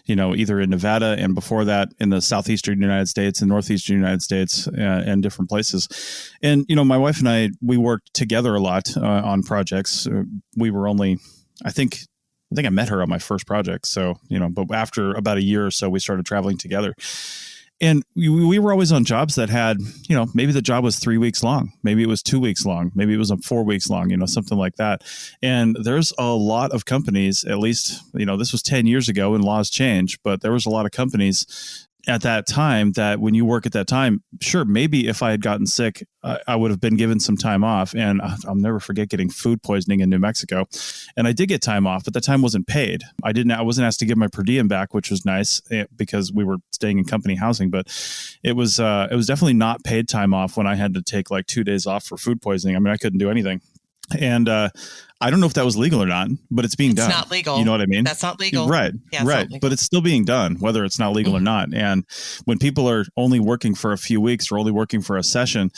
either in Nevada, and before that in the southeastern United States and northeastern United States and different places. And, my wife and I, we worked together a lot on projects. We were only, I think I met her on my first project. So, but after about a year or so, we started traveling together. And we were always on jobs that had, maybe the job was 3 weeks long. Maybe it was 2 weeks long. Maybe it was 4 weeks long, something like that. And there's a lot of companies, at least, this was 10 years ago and laws changed, but there was a lot of companies at that time that when you work at that time, sure, maybe if I had gotten sick, I would have been given some time off. And I'll never forget getting food poisoning in New Mexico. And I did get time off, but the time wasn't paid. I wasn't asked to give my per diem back, which was nice because we were staying in company housing, but it was definitely not paid time off when I had to take like 2 days off for food poisoning. I mean, I couldn't do anything. And I don't know if that was legal or not, but it's being done. It's not legal. You know what I mean? That's not legal. Right. Yeah, right. But it's still being done, whether it's not legal or not. And when people are only working for a few weeks or only working for a session,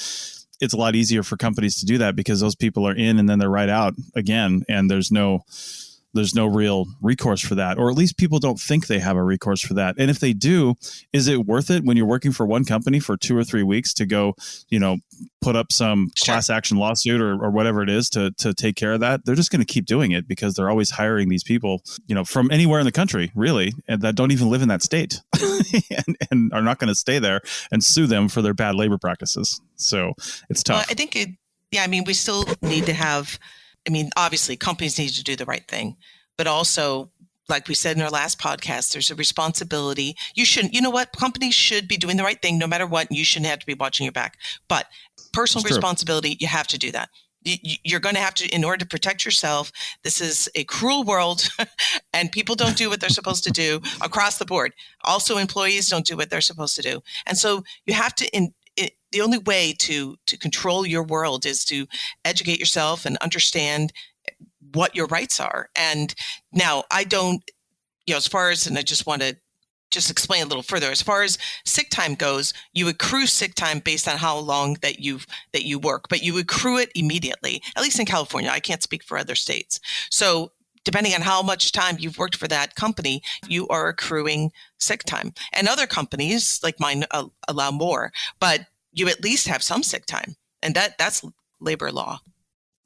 it's a lot easier for companies to do that because those people are in and then they're right out again. And there's no real recourse for that, or at least people don't think they have a recourse for that. And if they do, is it worth it when you're working for one company for 2 or 3 weeks to go, put up some class action lawsuit or whatever it is to take care of that? They're just going to keep doing it because they're always hiring these people, from anywhere in the country, really, and that don't even live in that state and are not going to stay there and sue them for their bad labor practices. So it's tough. Well, I think we still need to have, obviously companies need to do the right thing, but also like we said in our last podcast, there's a responsibility. You know what? Companies should be doing the right thing no matter what. And you shouldn't have to be watching your back. But personal responsibility, you have to do that. You're going to have to, in order to protect yourself. This is a cruel world and people don't do what they're supposed to do across the board. Also, employees don't do what they're supposed to do. And so you have to, the only way to control your world is to educate yourself and understand what your rights are. And now I don't, as far as, and I just want to just explain a little further, as far as sick time goes, you accrue sick time based on how long that you work, but you accrue it immediately, at least in California. I can't speak for other states. So depending on how much time you've worked for that company, you are accruing sick time. And other companies like mine allow more, but you at least have some sick time. And that's labor law.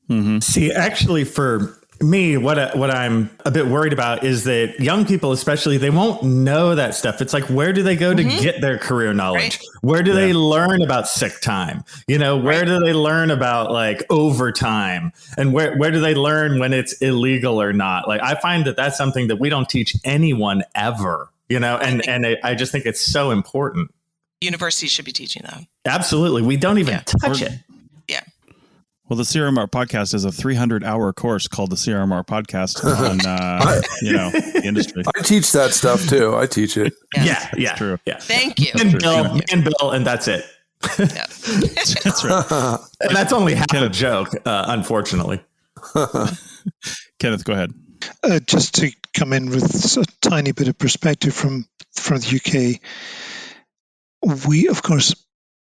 Mm-hmm. See, actually, for me, what I'm a bit worried about is that young people, especially, they won't know that stuff. It's like, where do they go to get their career knowledge? Right. Where do they learn about sick time? Where do they learn about like overtime? And where do they learn when it's illegal or not? Like, I find that that's something that we don't teach anyone ever, and I just think it's so important. Universities should be teaching that. Absolutely. We don't even touch it. Yeah. Well, the CRM podcast is a 300-hour course called the CRM podcast on, the industry. I teach that stuff too. I teach it. Yeah. True. Yeah. Thank you. And Bill, and that's it. Yeah. That's right. And that's only half a joke, unfortunately. Kenneth, go ahead. Just to come in with a tiny bit of perspective from the UK,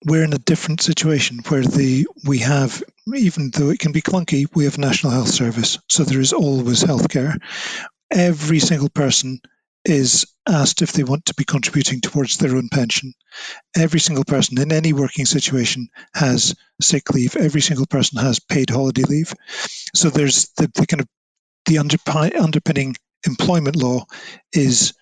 we're in a different situation where we have, even though it can be clunky, we have National Health Service. So there is always healthcare. Every single person is asked if they want to be contributing towards their own pension. Every single person in any working situation has sick leave. Every single person has paid holiday leave. So there's the underpinning employment law is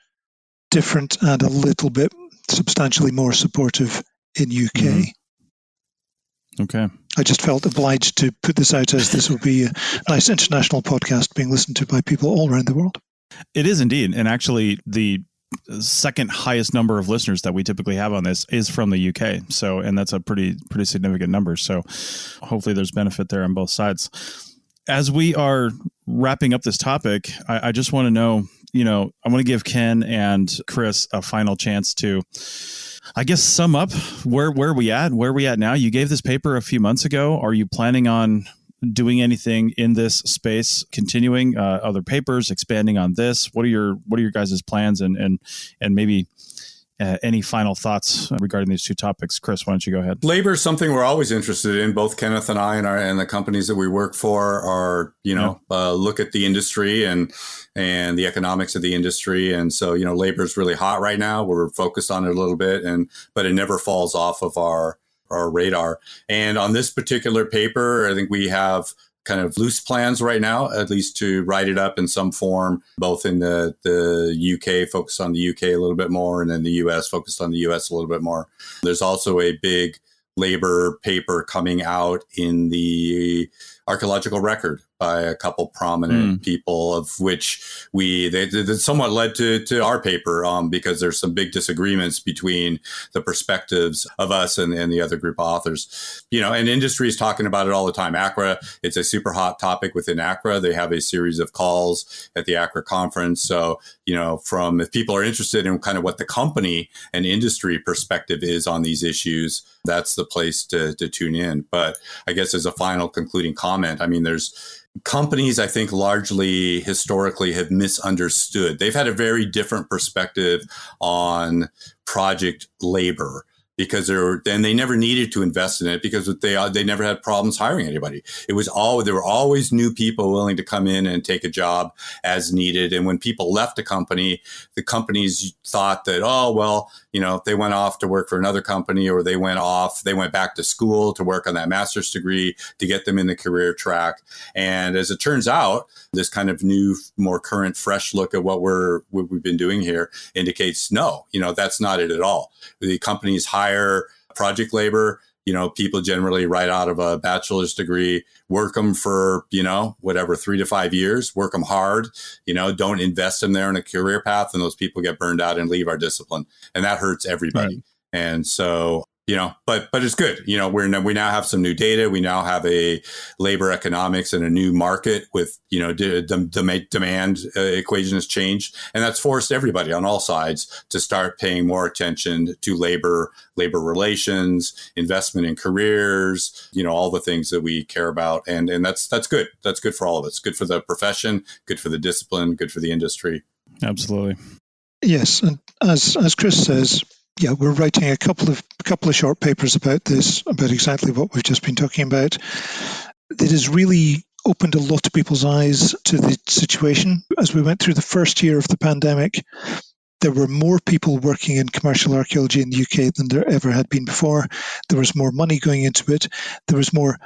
different and a little bit substantially more supportive in UK. Mm-hmm. Okay. I just felt obliged to put this out as this will be a nice international podcast being listened to by people all around the world. It is indeed. And actually, the second highest number of listeners that we typically have on this is from the UK. So, and that's a pretty significant number. So hopefully there's benefit there on both sides. As we are wrapping up this topic, I just want to know, I want to give Ken and Chris a final chance to, I guess, sum up where we at now. You gave this paper a few months ago. Are you planning on doing anything in this space, continuing other papers, expanding on this? What are your guys' plans and maybe any final thoughts regarding these two topics? Chris, why don't you go ahead? Labor is something we're always interested in. Both Kenneth and I and the companies that we work for are, look at the industry and the economics of the industry. And so, labor is really hot right now. We're focused on it a little bit, but it never falls off of our radar. And on this particular paper, I think we have kind of loose plans right now, at least to write it up in some form, both in the UK, focused on the UK a little bit more, and then the US, focused on the US a little bit more. There's also a big labor paper coming out in the archaeological record by a couple prominent people, of which they somewhat led to our paper, because there's some big disagreements between the perspectives of us and the other group of authors. And industry is talking about it all the time. ACRA, it's a super hot topic within ACRA. They have a series of calls at the ACRA conference. So, if people are interested in kind of what the company and industry perspective is on these issues, that's the place to tune in. But I guess as a final concluding comment, there's companies, I think, largely historically have misunderstood. They've had a very different perspective on project labor because they never needed to invest in it because they never had problems hiring anybody. There were always new people willing to come in and take a job as needed. And when people left a company, the companies thought that, they went off to work for another company, or they went back to school to work on that master's degree to get them in the career track. And as it turns out, this kind of new, more current, fresh look at what we've been doing here indicates no, that's not it at all. The companies hire project labor, people generally right out of a bachelor's degree, work them for, 3 to 5 years, work them hard, don't invest them there in a career path. And those people get burned out and leave our discipline. And that hurts everybody. Right. And so, but it's good. We now have some new data. We now have a labor economics and a new market with, demand equation has changed. And that's forced everybody on all sides to start paying more attention to labor relations, investment in careers, all the things that we care about. And that's good. That's good for all of us. Good for the profession, good for the discipline, good for the industry. Absolutely. Yes. And as Chris says, we're writing a couple of short papers about this, about exactly what we've just been talking about. It has really opened a lot of people's eyes to the situation. As we went through the first year of the pandemic, there were more people working in commercial archaeology in the UK than there ever had been before. There was more money going into it. There was more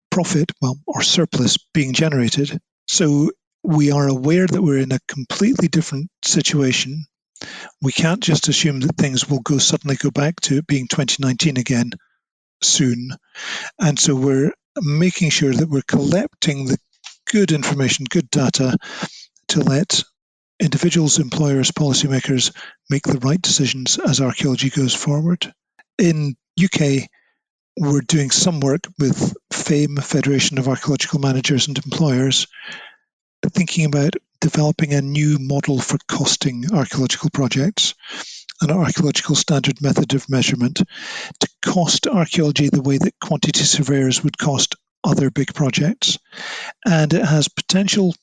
profit, or surplus being generated. So we are aware that we're in a completely different situation. We can't just assume that things will suddenly go back to it being 2019 again soon. And so we're making sure that we're collecting the good information, good data to let individuals, employers, policymakers make the right decisions as archaeology goes forward. In UK, we're doing some work with FAME, Federation of Archaeological Managers and Employers, thinking about developing a new model for costing archaeological projects, an archaeological standard method of measurement to cost archaeology the way that quantity surveyors would cost other big projects. And it has potential,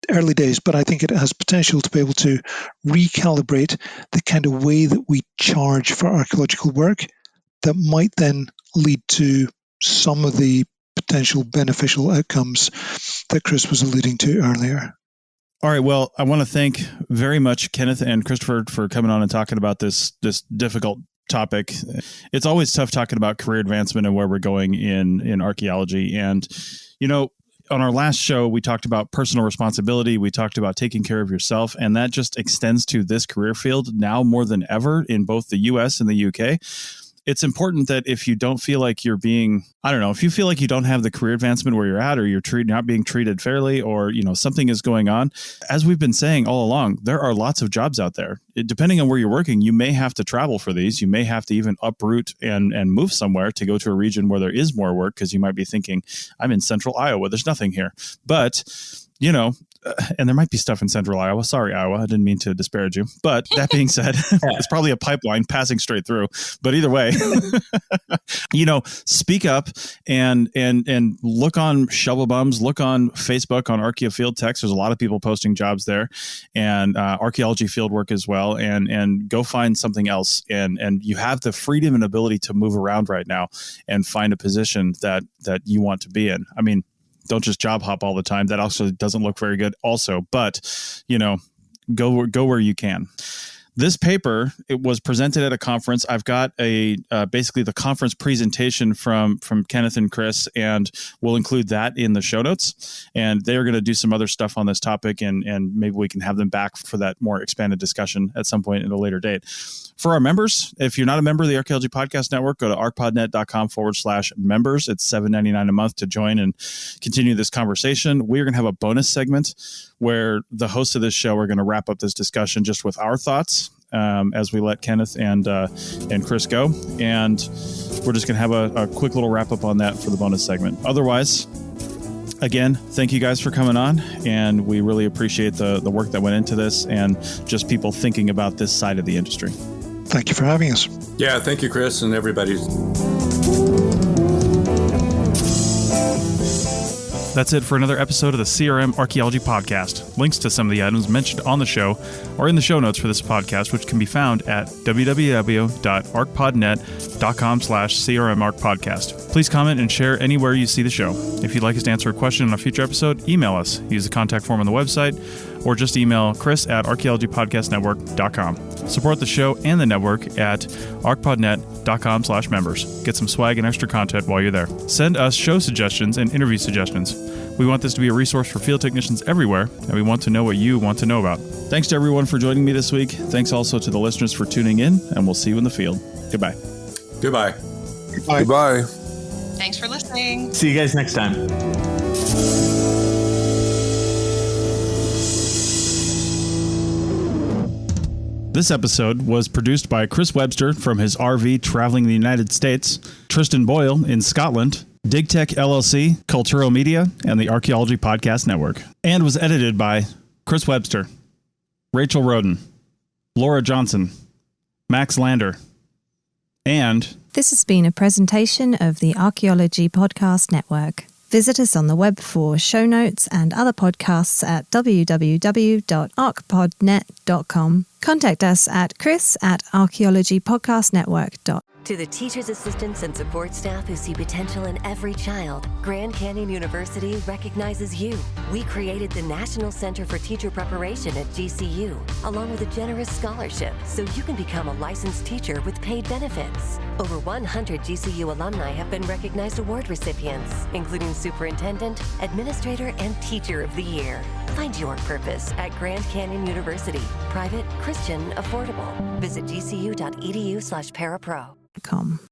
early days, but I think it has potential to be able to recalibrate the kind of way that we charge for archaeological work that might then lead to some of the potential beneficial outcomes that Chris was alluding to earlier. All right. Well, I want to thank very much Kenneth and Christopher for coming on and talking about this difficult topic. It's always tough talking about career advancement and where we're going in archaeology. And, on our last show, we talked about personal responsibility. We talked about taking care of yourself, and that just extends to this career field now more than ever in both the US and the UK. It's important that if you don't feel like you're being, if you feel like you don't have the career advancement where you're at, or you're not being treated fairly, or, something is going on, as we've been saying all along, there are lots of jobs out there. Depending on where you're working, you may have to travel for these. You may have to even uproot and move somewhere to go to a region where there is more work, because you might be thinking, I'm in central Iowa, there's nothing here. But, and there might be stuff in central Iowa. Sorry, Iowa. I didn't mean to disparage you. But that being said, it's probably a pipeline passing straight through. But either way, speak up and look on Shovel Bums, look on Facebook on Archaeo Field Techs. There's a lot of people posting jobs there, and archaeology field work as well. And go find something else. And you have the freedom and ability to move around right now and find a position that you want to be in. I mean, don't just job hop all the time. That also doesn't look very good also, but, go where you can. This paper, it was presented at a conference. I've got basically the conference presentation from Kenneth and Chris, and we'll include that in the show notes. And they're going to do some other stuff on this topic, and maybe we can have them back for that more expanded discussion at some point in a later date. For our members, if you're not a member of the Archaeology Podcast Network, go to archpodnet.com/members. It's $7.99 a month to join and continue this conversation. We're going to have a bonus segment where the hosts of this show are going to wrap up this discussion just with our thoughts as we let Kenneth and Chris go. And we're just going to have a quick little wrap up on that for the bonus segment. Otherwise, again, thank you guys for coming on, and we really appreciate the work that went into this and just people thinking about this side of the industry. Thank you for having us. Yeah, thank you, Chris, and everybody. That's it for another episode of the CRM Archaeology Podcast. Links to some of the items mentioned on the show are in the show notes for this podcast, which can be found at www.archpodnet.com/CRMArchPodcast. Please comment and share anywhere you see the show. If you'd like us to answer a question on a future episode, email us. Use the contact form on the website, or just email chris@archaeologypodcastnetwork.com. Support the show and the network at archpodnet.com/members. Get some swag and extra content while you're there. Send us show suggestions and interview suggestions. We want this to be a resource for field technicians everywhere, and we want to know what you want to know about. Thanks to everyone for joining me this week. Thanks also to the listeners for tuning in, and we'll see you in the field. Goodbye. Goodbye. Bye. Goodbye. Thanks for listening. See you guys next time. This episode was produced by Chris Webster from his RV traveling the United States, Tristan Boyle in Scotland, DigTech LLC, Culturo Media, and the Archaeology Podcast Network. And was edited by Chris Webster, Rachel Roden, Laura Johnson, Max Lander, and... This has been a presentation of the Archaeology Podcast Network. Visit us on the web for show notes and other podcasts at www.archpodnet.com. Contact us at chris@archaeologypodcastnetwork.com. To the teachers, assistants, and support staff who see potential in every child, Grand Canyon University recognizes you. We created the National Center for Teacher Preparation at GCU, along with a generous scholarship, so you can become a licensed teacher with paid benefits. Over 100 GCU alumni have been recognized award recipients, including Superintendent, Administrator, and Teacher of the Year. Find your purpose at Grand Canyon University. Private, Christian, affordable. Visit gcu.edu/parapro.